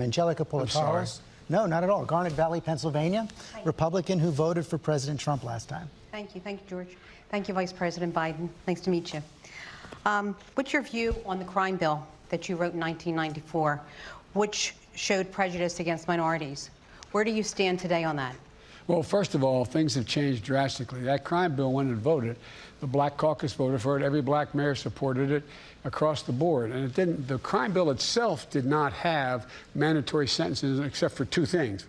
Angelica Politaros. No, not at all. Garnet Valley, Pennsylvania. Hi. Republican who voted for President Trump last time. Thank you, George. Thank you, Vice President Biden. Nice to meet you. What's your view on the crime bill that you wrote in 1994, which showed prejudice against minorities? Where do you stand today on that? Well, first of all, things have changed drastically. That crime bill, when it voted, the Black Caucus voted for it. Every black mayor supported it across the board. And it didn't. The crime bill itself did not have mandatory sentences except for two things.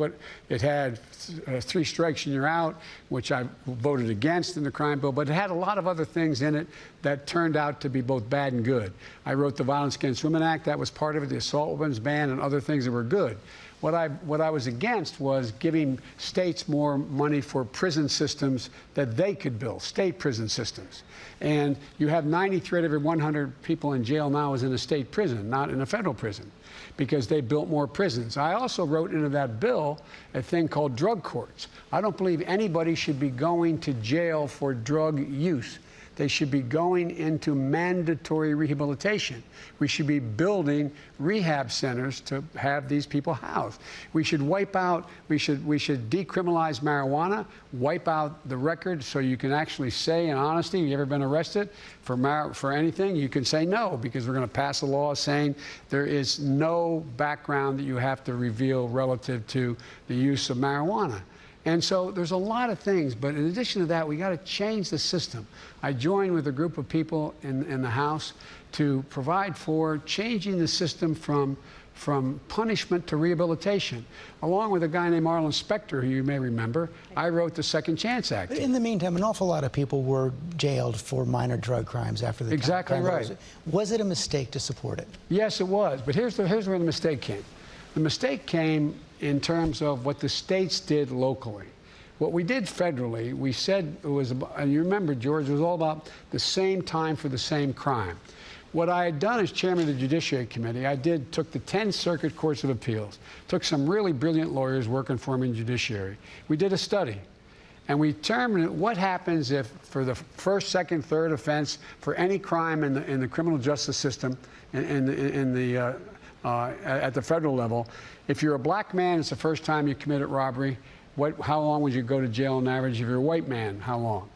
It had 3 strikes and you're out, which I voted against in the crime bill, but it had a lot of other things in it that turned out to be both bad and good. I wrote the Violence Against Women Act. That was part of it, the assault weapons ban and other things that were good. What I was against was giving states more money for prison systems that they could build, state prison systems. And you have 93 out of every 100 people in jail now is in a state prison, not in a federal prison, because they built more prisons. I also wrote into that bill a thing called drug courts. I don't believe anybody should be going to jail for drug use. They should be going into mandatory rehabilitation. We should be building rehab centers to have these people housed. We should wipe out, we should decriminalize marijuana, wipe out the record so you can actually say in honesty, you ever been arrested for anything? You can say no, because we're going to pass a law saying there is no background that you have to reveal relative to the use of marijuana. And so there's a lot of things, but in addition to that, we got to change the system. I joined with a group of people in the House to provide for changing the system from punishment to rehabilitation. Along with a guy named Arlen Specter, who you may remember, I wrote the Second Chance Act. But in the meantime, an awful lot of people were jailed for minor drug crimes after the Exactly time. right. Was it a mistake to support it? Yes, it was. But here's where the mistake came. The mistake came in terms of what the states did locally. What we did federally, we said it was, and you remember, George, it was all about the same time for the same crime. What I had done as chairman of the Judiciary Committee, took the 10 circuit courts of appeals, took some really brilliant lawyers working for me in Judiciary. We did a study, and we determined what happens if, for the first, second, third offense, for any crime in the criminal justice system, at the federal level, if you're a black man, it's the first time you committed robbery, how long would you go to jail on average? If you're a white man, how long?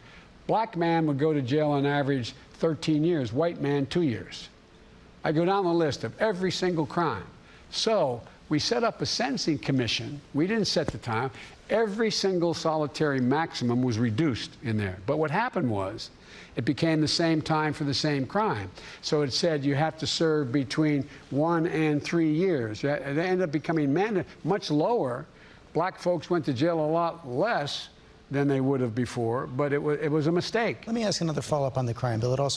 Black man would go to jail on average 13 years, white man 2 years. I go down the list of every single crime. So we set up a sentencing commission. We didn't set the time. Every single solitary maximum was reduced in there. But what happened was it became the same time for the same crime. So it said you have to serve between 1 and 3 years. It ended up becoming much lower. Black folks went to jail a lot less than they would have before, but it was a mistake. Let me ask another follow-up on the crime bill. It also